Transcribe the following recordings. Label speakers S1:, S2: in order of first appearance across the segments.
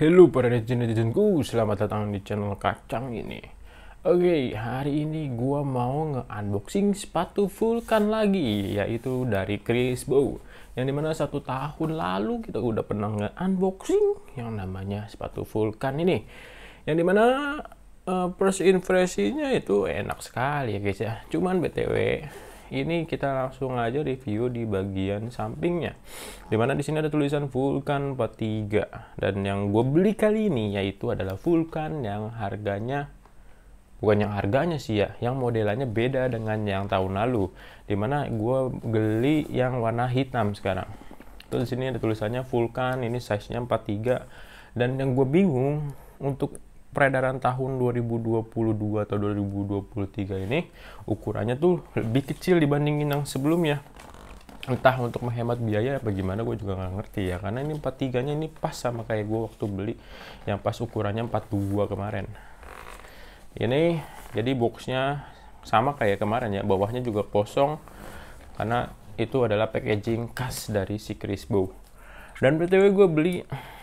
S1: Halo para netizen-netizenku, selamat datang di channel Kacang ini. Oke, hari ini gua mau nge-unboxing sepatu Vulcan lagi, yaitu dari Chris Bow. Yang dimana 1 tahun lalu kita udah pernah nge-unboxing yang namanya sepatu Vulcan ini. Yang dimana first impresinya itu enak sekali ya guys ya. Cuman BTW, ini kita langsung aja review di bagian sampingnya, dimana di sini ada tulisan Vulcan 43, dan yang gue beli kali ini yaitu adalah Vulcan yang harganya, bukan yang harganya sih ya, yang modelannya beda dengan yang tahun lalu, dimana gue beli yang warna hitam sekarang. Terus di sini ada tulisannya Vulcan, ini size nya 43, dan yang gue bingung untuk peredaran tahun 2022 atau 2023 ini ukurannya tuh lebih kecil dibandingin yang sebelumnya. Entah untuk menghemat biaya apa gimana, gue juga nggak ngerti ya, karena ini 43 nya ini pas sama kayak gue waktu beli yang pas ukurannya 42 kemarin. Ini jadi boxnya sama kayak kemarin ya, bawahnya juga kosong karena itu adalah packaging khas dari si Chris Bow. Dan BTW gue beli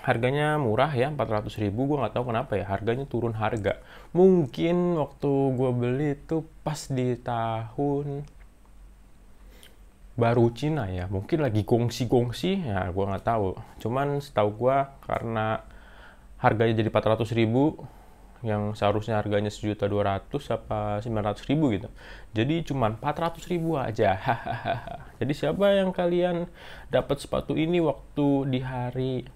S1: harganya murah ya, 400.000. Gue nggak tahu kenapa ya harganya turun harga. Mungkin waktu gue beli itu pas di tahun baru Cina ya, mungkin lagi gongsi-gongsi ya, gue nggak tahu. Cuman setahu gue karena harganya jadi 400.000, yang seharusnya harganya 1.200.000 apa 900.000 gitu, jadi cuma 400.000 aja. Jadi siapa yang kalian dapat sepatu ini waktu di hari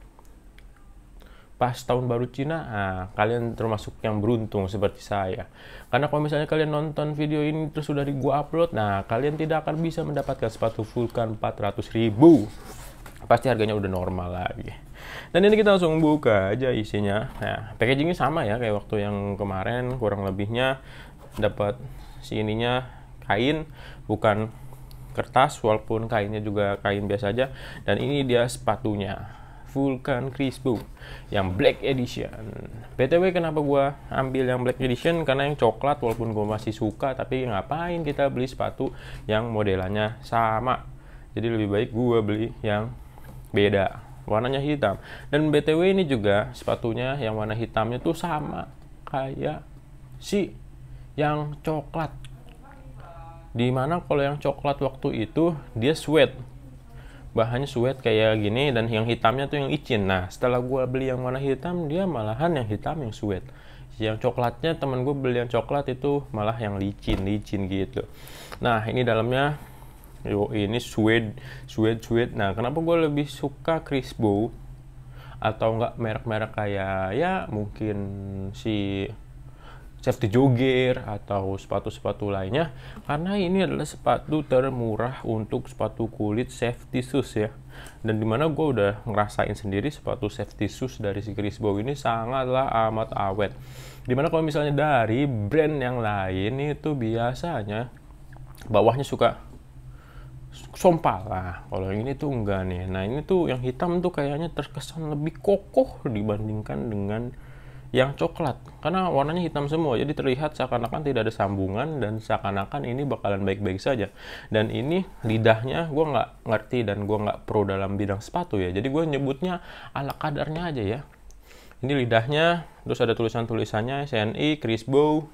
S1: pas tahun baru Cina, nah, kalian termasuk yang beruntung seperti saya, karena kalau misalnya kalian nonton video ini terus sudah gua upload, nah kalian tidak akan bisa mendapatkan sepatu Vulcan 400.000, pasti harganya udah normal lagi. Dan ini kita langsung buka aja isinya. Nah, packagingnya sama ya kayak waktu yang kemarin, kurang lebihnya dapat si ininya kain, bukan kertas, walaupun kainnya juga kain biasa aja. Dan ini dia sepatunya, Vulcan Chris Bow yang Black Edition. BTW kenapa gua ambil yang Black Edition? Karena yang coklat walaupun gua masih suka, tapi ngapain kita beli sepatu yang modelannya sama. Jadi lebih baik gua beli yang beda, warnanya hitam. Dan BTW ini juga sepatunya yang warna hitamnya tuh sama kayak si yang coklat, dimana kalau yang coklat waktu itu dia suede, bahannya suede kayak gini, dan yang hitamnya tuh yang licin. Nah setelah gue beli yang warna hitam, dia malahan yang hitam yang suede. Yang coklatnya temen gue beli yang coklat itu malah yang licin gitu. Nah ini dalamnya, ini suede. Nah kenapa gue lebih suka Chris Bow atau enggak merek-merek kayak ya mungkin si safety jogger atau sepatu-sepatu lainnya, karena ini adalah sepatu termurah untuk sepatu kulit safety shoes ya. Dan dimana gue udah ngerasain sendiri sepatu safety shoes dari si Chris Bow ini sangatlah amat awet. Dimana kalau misalnya dari brand yang lain itu biasanya bawahnya suka sompal lah, kalau yang ini tuh enggak nih. Nah ini tuh yang hitam tuh kayaknya terkesan lebih kokoh dibandingkan dengan yang coklat, karena warnanya hitam semua, jadi terlihat seakan-akan tidak ada sambungan dan seakan-akan ini bakalan baik-baik saja. Dan ini lidahnya gue nggak ngerti dan gue nggak pro dalam bidang sepatu ya, jadi gue nyebutnya ala kadarnya aja ya. Ini lidahnya, terus ada tulisan-tulisannya SNI Chris Bow,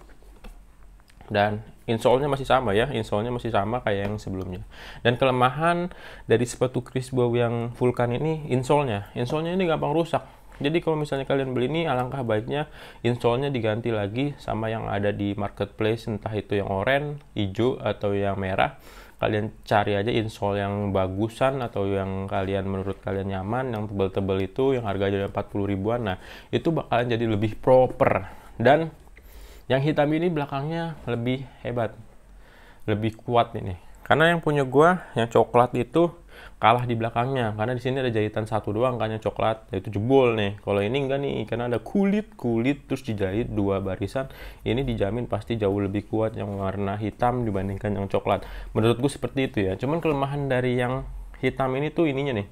S1: dan insole-nya masih sama ya, insole-nya masih sama kayak yang sebelumnya. Dan kelemahan dari sepatu Chris Bow yang Vulcan ini, insole-nya ini gampang rusak. Jadi kalau misalnya kalian beli ini, alangkah baiknya insole-nya diganti lagi sama yang ada di marketplace, entah itu yang oranye, hijau, atau yang merah. Kalian cari aja insole yang bagusan atau yang kalian menurut kalian nyaman, yang tebel-tebel itu, yang harganya 40 ribuan. Nah itu bakalan jadi lebih proper. Dan yang hitam ini belakangnya lebih hebat, lebih kuat ini. Karena yang punya gua yang coklat itu kalah di belakangnya, karena di sini ada jahitan satu doang kan yang coklat, itu jebol nih. Kalau ini enggak nih, karena ada kulit terus dijahit 2 barisan. Ini dijamin pasti jauh lebih kuat yang warna hitam dibandingkan yang coklat. Menurut gua seperti itu ya. Cuman kelemahan dari yang hitam ini tuh ininya nih.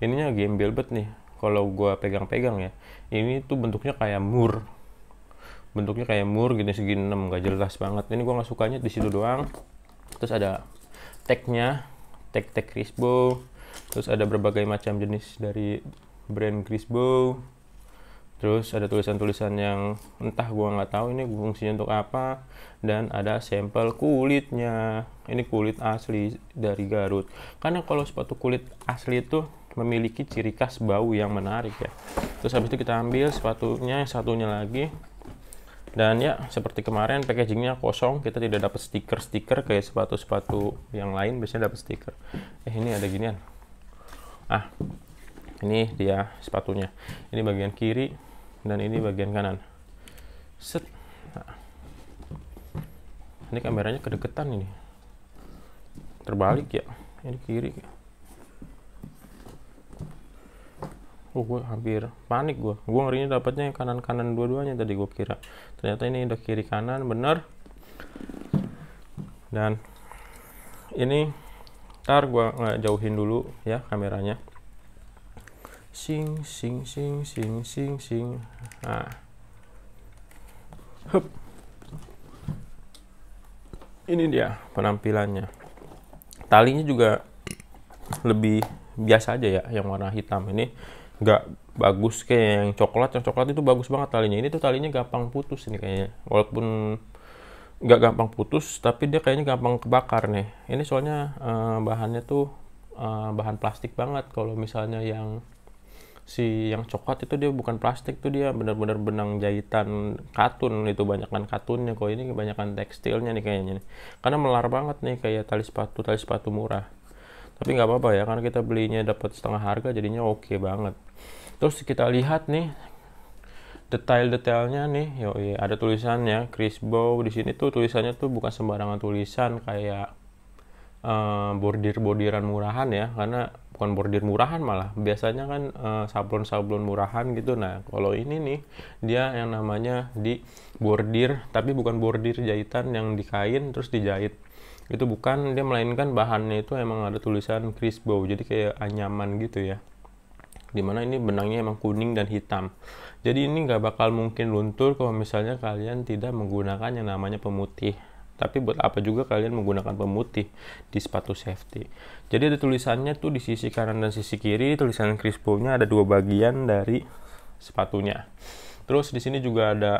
S1: Ininya gembel banget nih. Kalau gua pegang-pegang ya, ini tuh bentuknya kayak mur. Gini segini 6, gak jelas banget. Ini gue nggak sukanya di situ doang. Terus ada tag-nya, tag Chris Bow. Terus ada berbagai macam jenis dari brand Chris Bow. Terus ada tulisan-tulisan yang entah gua nggak tahu ini fungsinya untuk apa, dan ada sampel kulitnya. Ini kulit asli dari Garut. Karena kalau sepatu kulit asli itu memiliki ciri khas bau yang menarik ya. Terus habis itu kita ambil sepatunya yang satunya lagi. Dan ya seperti kemarin packagingnya kosong, kita tidak dapat stiker-stiker kayak sepatu-sepatu yang lain biasanya dapat stiker. Ini ada ginian. Ini dia sepatunya. Ini bagian kiri dan ini bagian kanan. Set. Nah. Ini kameranya kedeketan ini. Terbalik ya. Ini kiri. Gue hampir panik gue. Gue ngerinya dapatnya yang kanan-kanan dua-duanya tadi gue kira. Ternyata ini udah kiri kanan bener. Dan ini ntar gue nggak jauhin dulu ya kameranya. Sing sing sing sing sing sing. Nah. Hup. Ini dia penampilannya. Talinya juga lebih biasa aja ya, yang warna hitam ini nggak bagus kayak yang coklat. Yang coklat itu bagus banget talinya. Ini tuh talinya gampang putus ini kayaknya. Walaupun nggak gampang putus, tapi dia kayaknya gampang kebakar nih. Ini soalnya bahannya tuh bahan plastik banget. Kalau misalnya yang coklat itu dia bukan plastik, tuh dia benar-benar benang jahitan katun, itu banyakan katunnya. Kok ini kebanyakan tekstilnya nih kayaknya nih. Karena melar banget nih kayak tali sepatu murah. Tapi nggak apa-apa ya, karena kita belinya dapat setengah harga jadinya oke banget. Terus kita lihat nih detail-detailnya nih. Ada tulisannya Chris Bow di sini tuh. Tulisannya tuh bukan sembarangan tulisan kayak bordir-bordiran murahan ya, karena bukan bordir murahan, malah biasanya kan sablon-sablon murahan gitu. Nah kalau ini nih dia yang namanya di bordir, tapi bukan bordir jahitan yang di kain terus dijahit, itu bukan. Dia melainkan bahannya itu emang ada tulisan Chris Bow, jadi kayak anyaman gitu ya, dimana ini benangnya emang kuning dan hitam. Jadi ini nggak bakal mungkin luntur kalau misalnya kalian tidak menggunakan yang namanya pemutih. Tapi buat apa juga kalian menggunakan pemutih di sepatu safety. Jadi ada tulisannya tuh di sisi kanan dan sisi kiri. Tulisan Chris Bow-nya ada dua bagian dari sepatunya. Terus di sini juga ada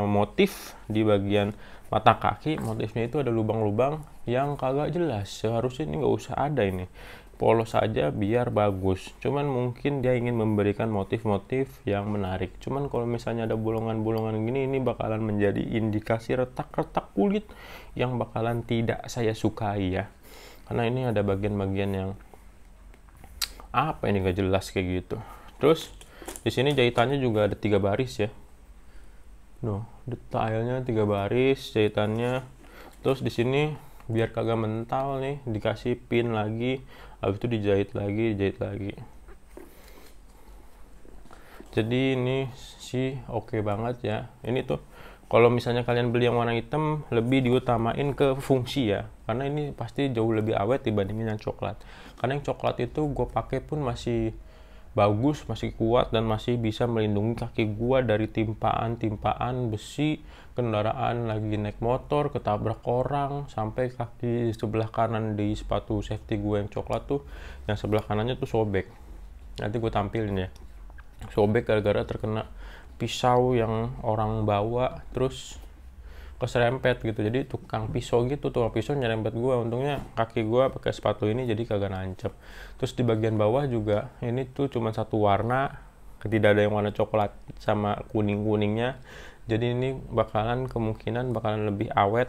S1: motif di bagian mata kaki. Motifnya itu ada lubang-lubang yang kagak jelas. Seharusnya ini nggak usah ada ini. Polos saja biar bagus. Cuman mungkin dia ingin memberikan motif-motif yang menarik. Cuman kalau misalnya ada bolongan-bolongan gini, ini bakalan menjadi indikasi retak-retak kulit yang bakalan tidak saya sukai ya. Karena ini ada bagian-bagian yang apa ini gak jelas kayak gitu. Terus di sini jahitannya juga ada 3 baris ya. Detailnya 3 baris jahitannya. Terus di sini biar kagak mental nih dikasih pin lagi, habis itu dijahit lagi. Jadi ini sih oke banget ya. Ini tuh kalau misalnya kalian beli yang warna hitam, lebih diutamain ke fungsi ya, karena ini pasti jauh lebih awet dibandingin yang coklat. Karena yang coklat itu gue pakai pun masih bagus, masih kuat, dan masih bisa melindungi kaki gua dari timpaan besi kendaraan lagi naik motor, ketabrak orang, sampai kaki sebelah kanan di sepatu safety gue yang coklat tuh, yang sebelah kanannya tuh sobek. Nanti gue tampilin ya. Sobek gara-gara terkena pisau yang orang bawa, terus keserempet gitu. Jadi tukang pisau nyerempet gua. Untungnya kaki gua pakai sepatu ini jadi kagak nancep. Terus di bagian bawah juga ini tuh cuma satu warna, tidak ada yang warna coklat sama kuning-kuningnya. Jadi ini kemungkinan bakalan lebih awet,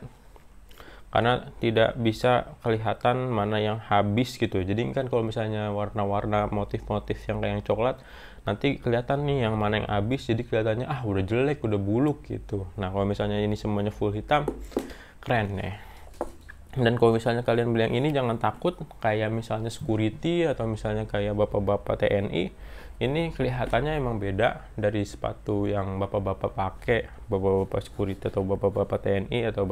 S1: karena tidak bisa kelihatan mana yang habis gitu. Jadi kan kalau misalnya warna-warna motif-motif yang kayak yang coklat, nanti kelihatan nih yang mana yang habis, jadi kelihatannya udah jelek, udah buluk gitu. Nah kalau misalnya ini semuanya full hitam, keren ya. Dan kalau misalnya kalian beli yang ini, jangan takut kayak misalnya security atau misalnya kayak bapak-bapak TNI, ini kelihatannya emang beda dari sepatu yang bapak-bapak pakai, bapak-bapak security atau bapak-bapak TNI atau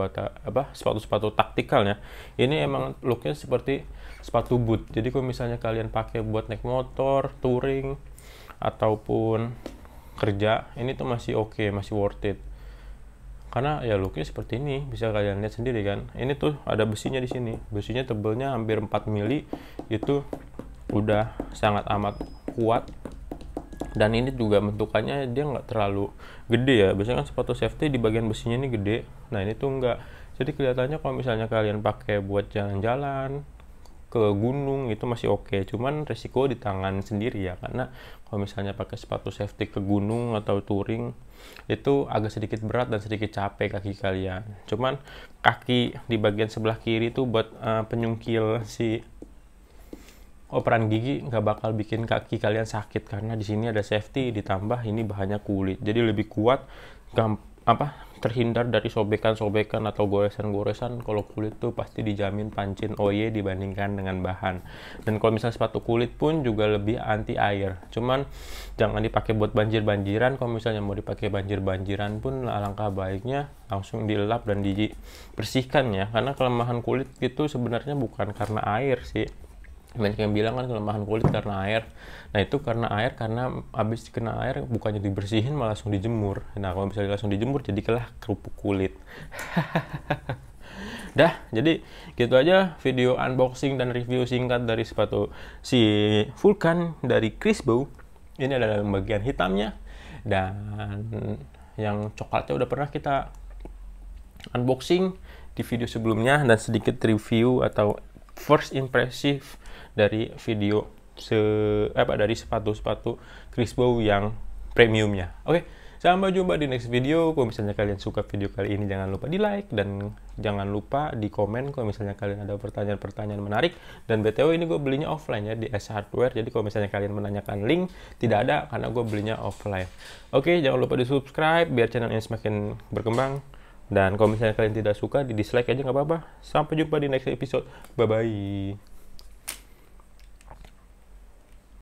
S1: sepatu-sepatu taktikalnya. Ini emang looknya seperti sepatu boot. Jadi kalau misalnya kalian pakai buat naik motor, touring, ataupun kerja, ini tuh masih oke, masih worth it. Karena ya looknya seperti ini, bisa kalian lihat sendiri kan. Ini tuh ada besinya di sini. Besinya tebelnya hampir 4 mili, itu udah sangat amat kuat Dan ini juga bentukannya dia nggak terlalu gede ya. Biasanya kan sepatu safety di bagian besinya ini gede. Nah ini tuh nggak. Jadi kelihatannya kalau misalnya kalian pakai buat jalan-jalan ke gunung itu masih oke. Cuman resiko di tangan sendiri ya. Karena kalau misalnya pakai sepatu safety ke gunung atau touring itu agak sedikit berat dan sedikit capek kaki kalian. Cuman kaki di bagian sebelah kiri tuh buat penyungkil si operan gigi nggak bakal bikin kaki kalian sakit karena di sini ada safety, ditambah ini bahannya kulit, jadi lebih kuat, terhindar dari sobekan-sobekan atau goresan-goresan. Kalau kulit tuh pasti dijamin pancin OY dibandingkan dengan bahan. Dan kalau misalnya sepatu kulit pun juga lebih anti air, cuman jangan dipakai buat banjir-banjiran. Kalau misalnya mau dipakai banjir-banjiran pun alangkah baiknya langsung dilap dan dibersihkan ya, karena kelemahan kulit itu sebenarnya bukan karena air sih. Banyak yang bilang kan kelemahan kulit karena air. Nah itu karena air, karena habis kena air bukannya dibersihin malah langsung dijemur. Nah kalau misalnya langsung dijemur jadilah kerupuk kulit. Dah, jadi gitu aja video unboxing dan review singkat dari sepatu si Vulcan dari Chris Bow. Ini adalah bagian hitamnya, dan yang coklatnya udah pernah kita unboxing di video sebelumnya, dan sedikit review atau first impressive dari video dari sepatu-sepatu Chris Bow yang premiumnya. Oke, sampai jumpa di next video. Kalau misalnya kalian suka video kali ini, jangan lupa di like dan jangan lupa di komen kalau misalnya kalian ada pertanyaan-pertanyaan menarik. Dan BTW ini gue belinya offline ya di S Hardware, jadi kalau misalnya kalian menanyakan link, tidak ada karena gue belinya offline. Oke, jangan lupa di subscribe biar channel ini semakin berkembang. Dan kalau misalnya kalian tidak suka, di dislike aja nggak apa-apa. Sampai jumpa di next episode. Bye-bye.